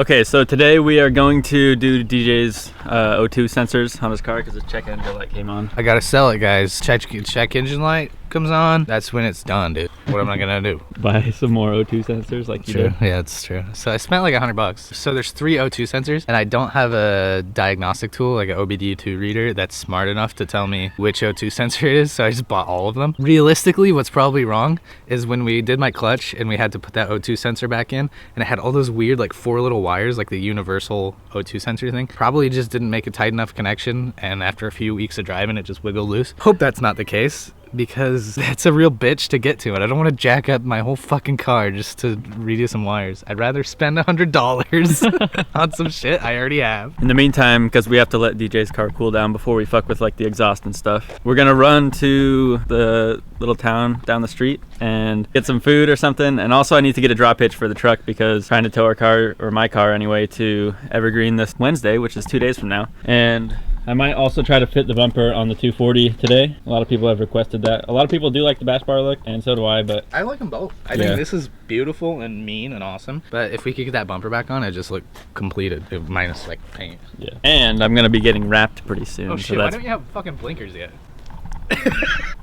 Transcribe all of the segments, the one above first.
Okay, so today we are going to do DJ's O2 sensors on his car because his check engine light came on. I gotta sell it, guys. Check engine light comes on. That's when it's done, dude. What am I gonna do? Buy some more O2 sensors like you did. Yeah, it's true. So I spent like $100. So there's 3 O2 sensors, and I don't have a diagnostic tool like an OBD2 reader that's smart enough to tell me which O2 sensor it is. So I just bought all of them. Realistically, what's probably wrong is when we did my clutch and we had to put that O2 sensor back in, and it had all those weird like 4 little wires, like the universal O2 sensor thing. Probably just didn't make a tight enough connection, and after a few weeks of driving, it just wiggled loose. Hope that's not the case, because that's a real bitch to get to it. I don't want to jack up my whole fucking car just to redo some wires. I'd rather spend $100 on some shit I already have. In the meantime, because we have to let DJ's car cool down before we fuck with like the exhaust and stuff, we're gonna run to the little town down the street and get some food or something. And also I need to get a drop hitch for the truck because trying to tow our car, or my car anyway, to Evergreen this Wednesday, which is 2 days from now. And I might also try to fit the bumper on the 240 today. A lot of people have requested that. A lot of people do like the bash bar look, and so do I, but I like them both. I think this is beautiful and mean and awesome. But if we could get that bumper back on, it just look completed, minus like paint. Yeah. And I'm gonna be getting wrapped pretty soon. Oh shit, so why don't you have fucking blinkers yet?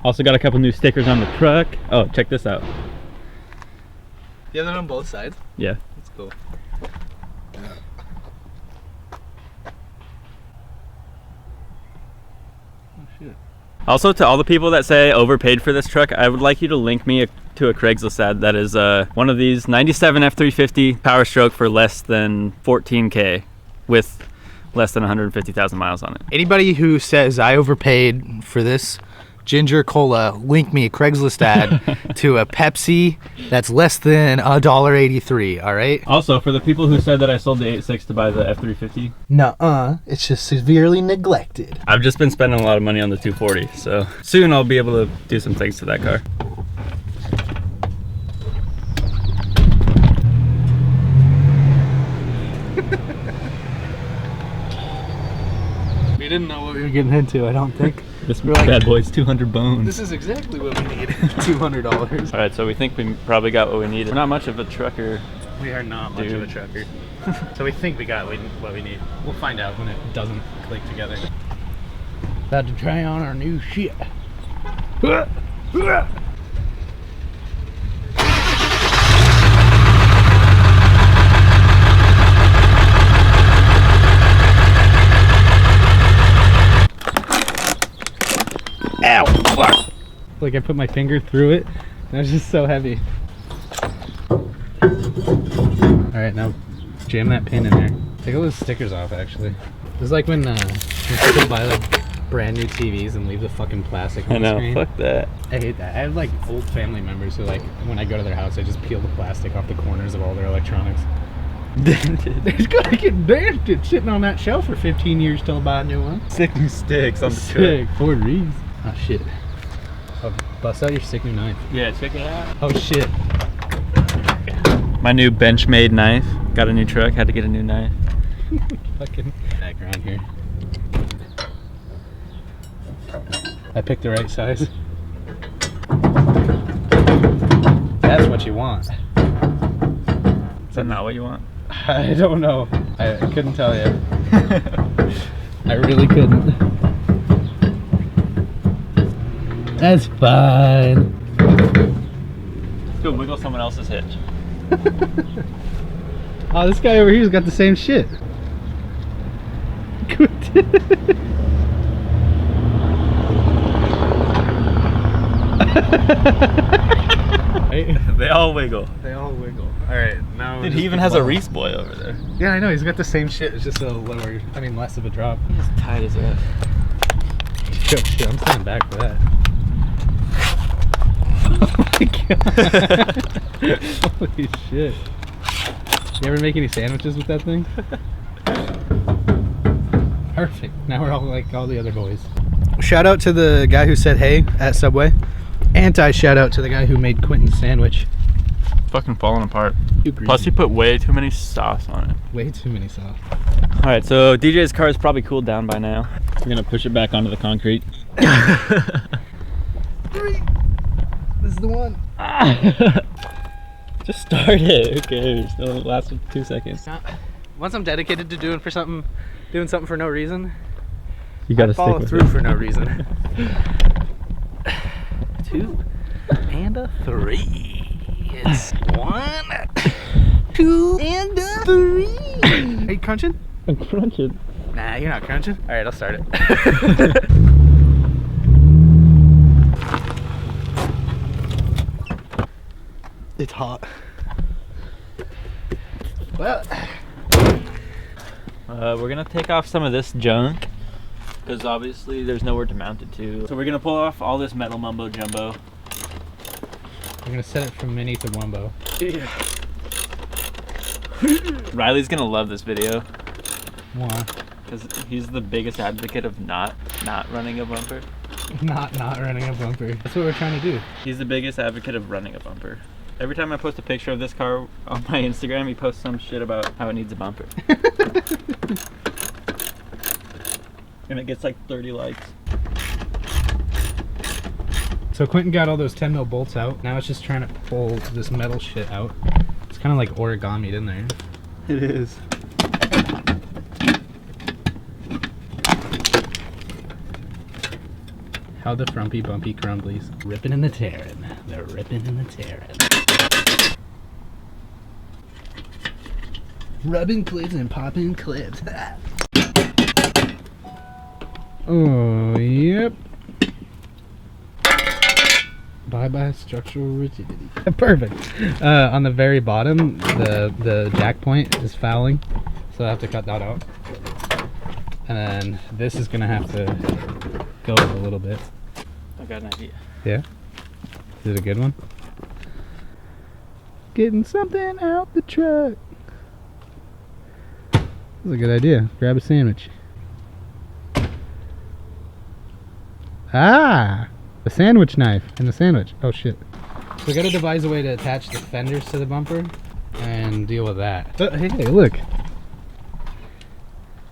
Also got a couple new stickers on the truck. Oh, check this out. You have them on both sides? Yeah. That's cool. Also, to all the people that say overpaid for this truck, I would like you to link me to a Craigslist ad that is one of these 97 F350 Power Stroke for less than 14K with less than 150,000 miles on it. Anybody who says I overpaid for this ginger cola, link me a Craigslist ad to a Pepsi that's less than $1.83, all right? Also, for the people who said that I sold the 8.6 to buy the F350, Nuh-uh, it's just severely neglected. I've just been spending a lot of money on the 240, so soon I'll be able to do some things to that car. We didn't know what we were getting into, I don't think. This bad boy's 200 bones. This is exactly what we need. $200. All right, so we think we probably got what we needed. We're not much of a trucker. We are not much of a trucker. So we think we got what we need. We'll find out when it doesn't click together. About to try on our new shit. Ow, fuck. Like I put my finger through it and it was just so heavy. Alright, now jam that pin in there. Take all those stickers off actually. This is like when people buy like brand new TVs and leave the fucking plastic on the screen. Fuck that. I hate that. I have like old family members who like, when I go to their house, I just peel the plastic off the corners of all their electronics. There's gonna get dented sitting on that shelf for 15 years till I buy a new one. Sick new sticks on the Sick, Ford Reeves. Oh shit. Oh, bust out your sick new knife. Yeah, check it out. Oh shit. My new Benchmade knife. Got a new truck, had to get a new knife. Fucking back around here. I picked the right size. That's what you want. Is that not what you want? I don't know. I couldn't tell you. I really couldn't. That's fine. Let's go wiggle someone else's hitch. Oh, this guy over here's got the same shit. They all wiggle. They all wiggle. Alright, now Dude, he even has a Reese boy over there. Yeah, I know, he's got the same shit. It's just a lower, I mean less of a drop. He's tight as that. Shit, I'm standing back for that. Oh my god. Holy shit. You ever make any sandwiches with that thing? Perfect. Now we're all like all the other boys. Shout out to the guy who said hey at Subway. Anti-shout out to the guy who made Quentin's sandwich. Fucking falling apart. Plus you put way too many sauce on it. Way too many sauce. Alright, so DJ's car is probably cooled down by now. We're gonna push it back onto the concrete. 3. This is the one. Just start it. Who cares? It'll last 2 seconds. once I'm dedicated to doing something for no reason, You gotta follow stick through with it. for no reason. 2 and a 3. It's 1, 2 and a 3. Are you crunching? I'm crunching. Nah, you're not crunching. All right, I'll start it. It's hot. Well, We're gonna take off some of this junk because obviously there's nowhere to mount it to. So we're gonna pull off all this metal mumbo jumbo. we're gonna set it from mini to wumbo. Yeah. Riley's gonna love this video Why? because he's the biggest advocate of not running a bumper. Not running a bumper. That's what we're trying to do. He's the biggest advocate of running a bumper. Every time I post a picture of this car on my Instagram, he posts some shit about how it needs a bumper. And it gets like 30 likes. So Quentin got all those 10 mil bolts out. Now it's just trying to pull this metal shit out. It's kind of like origami'd in there. It is. How the frumpy bumpy crumblies. Ripping and the tearing. They're ripping and the tearing. Rubbing clips and popping clips. Oh, yep. Bye-bye structural rigidity. Perfect. On the very bottom, the jack point is fouling, so I have to cut that out. And then this is gonna have to go a little bit. I got an idea. Yeah? Is it a good one? Getting something out the truck. That's a good idea. Grab a sandwich. Ah! The sandwich knife and the sandwich. Oh shit. So we gotta devise a way to attach the fenders to the bumper and deal with that. Hey, look.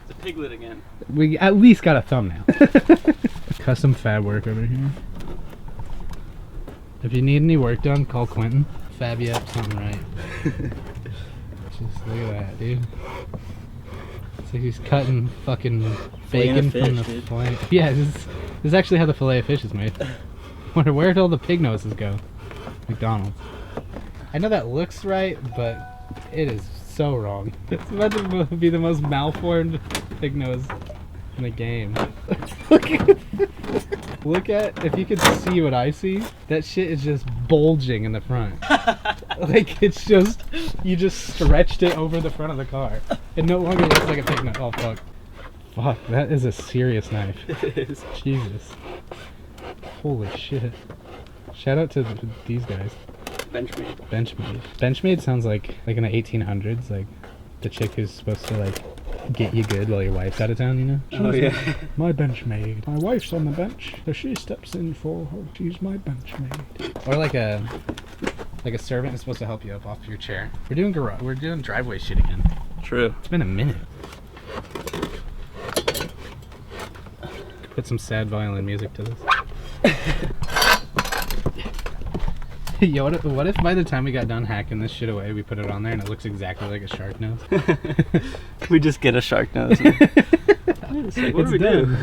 It's a piglet again. We at least got a thumbnail. Custom fab work over here. If you need any work done, call Quentin. Fab you up something right. Just look at that, dude. It's like he's cutting fucking bacon from the fillet. Yeah, this is actually how the fillet of fish is made. Where'd all the pig noses go? McDonald's. I know that looks right, but it is so wrong. It's about to be the most malformed pig nose in the game. Look at, if you could see what I see, that shit is just bulging in the front. Like it's just, you just stretched it over the front of the car. It no longer looks like a pig nose. Oh fuck. Fuck, that is a serious knife. It is. Jesus. Holy shit. Shout out to these guys. Benchmade. Benchmade. Benchmade sounds like in the 1800s, like the chick who's supposed to like get you good while your wife's out of town, you know? Oh yeah. My benchmaid. My wife's on the bench, so she steps in for her. She's my benchmaid. Or like a servant is supposed to help you up off your chair. We're doing driveway shit again. True. It's been a minute. Put some sad violin music to this. Yo, what if by the time we got done hacking this shit away, we put it on there and it looks exactly like a shark nose? We just get a shark nose. Wait a second, what do we do?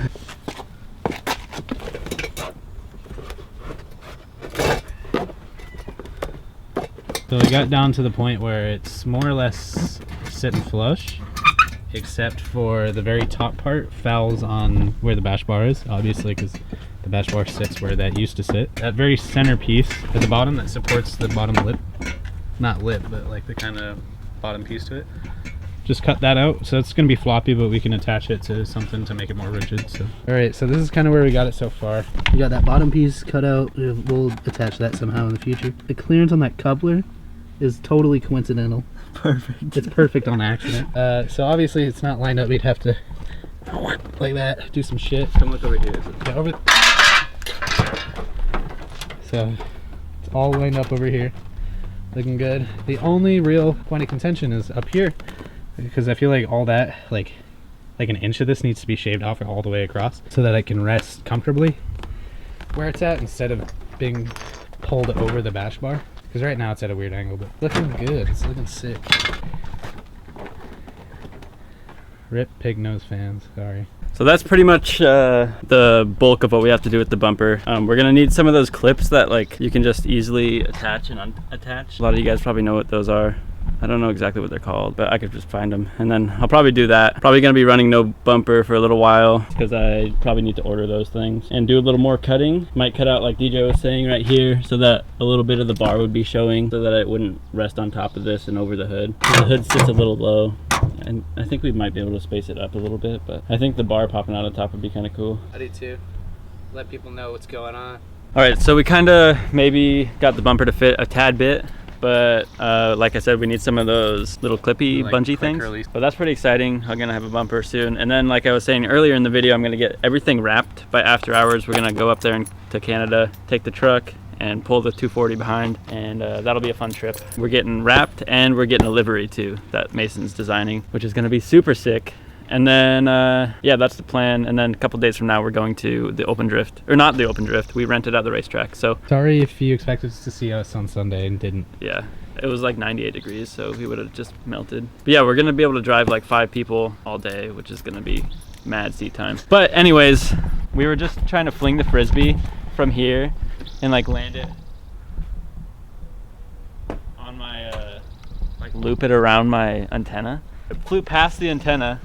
So we got down to the point where it's more or less sitting flush, except for the very top part fouls on where the bash bar is, obviously, because the bash bar sits where that used to sit. That very center piece at the bottom that supports the bottom lip, not lip, but like the kind of bottom piece to it. Just cut that out, so it's gonna be floppy, but we can attach it to something to make it more rigid. So, all right, so this is kind of where we got it so far. We got that bottom piece cut out. We'll attach that somehow in the future. The clearance on that coupler is totally coincidental. Perfect. It's perfect on accident. So obviously it's not lined up. We'd have to like that, do some shit. Come look over here. Yeah, over. So it's all lined up over here, looking good. The only real point of contention is up here, because I feel like all that, like an inch of this needs to be shaved off all the way across so that I can rest comfortably where it's at instead of being pulled over the bash bar. Because right now it's at a weird angle, but looking good. It's looking sick. Rip Pignose fans, sorry. So that's pretty much the bulk of what we have to do with the bumper. We're gonna need some of those clips that like you can just easily attach and unattach. A lot of you guys probably know what those are. I don't know exactly what they're called, but I could just find them. And then I'll probably do that. Probably gonna be running no bumper for a little while because I probably need to order those things and do a little more cutting. Might cut out like DJ was saying right here so that a little bit of the bar would be showing so that it wouldn't rest on top of this and over the hood. The hood sits a little low. And I think we might be able to space it up a little bit, but I think the bar popping out on top would be kind of cool. I do too. Let people know what's going on. All right, so we kind of maybe got the bumper to fit a tad bit, but like I said, we need some of those little clippy like bungee things. release. But that's pretty exciting. I'm gonna have a bumper soon. And then like I was saying earlier in the video, I'm gonna get everything wrapped by after hours. We're gonna go up there to Canada, take the truck, and pull the 240 behind, and that'll be a fun trip. We're getting wrapped and we're getting a livery too that Mason's designing, which is going to be super sick. And then yeah, that's the plan. And then a couple days from now we're going to the open drift, or not the open drift, we rented out the racetrack. So Sorry if you expected to see us on Sunday and didn't. yeah, it was like 98 degrees, so we would have just melted. But yeah, we're gonna be able to drive like 5 people all day, which is gonna be mad seat time. But anyways, we were just trying to fling the frisbee from here and like land it on my like loop it around my antenna. It flew past the antenna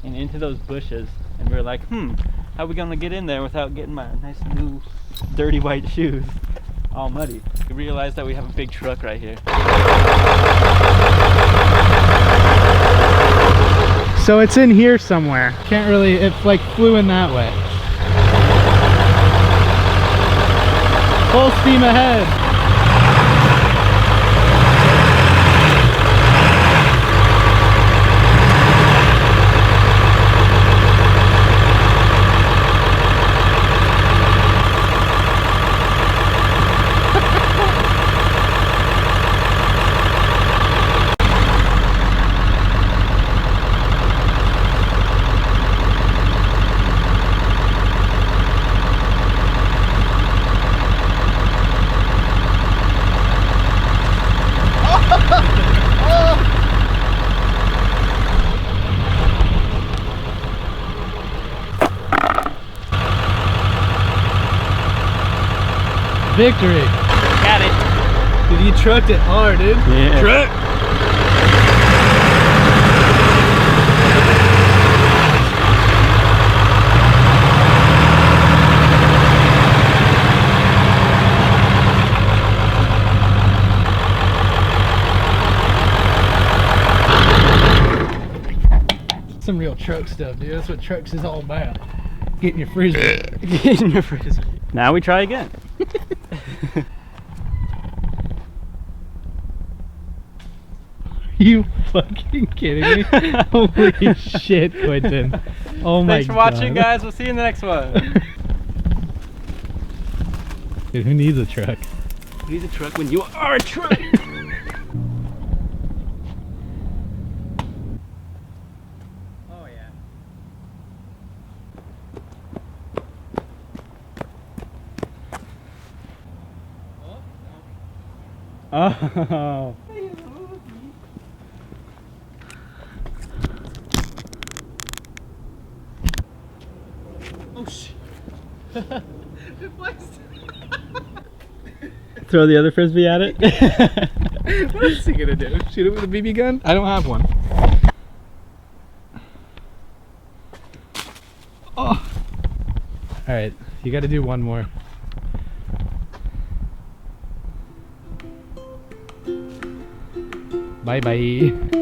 and into those bushes, and we were like, how are we gonna get in there without getting my nice new dirty white shoes all muddy? We realized that we have a big truck right here. So it's in here somewhere. Can't really, it like flew in that way. Full steam ahead. Victory. Got it. Dude, you trucked it hard, dude. Yeah. Truck. Some real truck stuff, dude. That's what trucks is all about. Getting your frisbee. Getting your frisbee. Now we try again. You fucking kidding me? Holy shit, Quentin. Oh my god. Thanks for watching, guys. We'll see you in the next one. Dude, who needs a truck? Who needs a truck when you are a truck? Oh, yeah. Oh. Oh shit. Throw the other frisbee at it. What is he gonna do? Shoot it with a BB gun? I don't have one. Oh. Alright, you gotta do one more. Bye bye.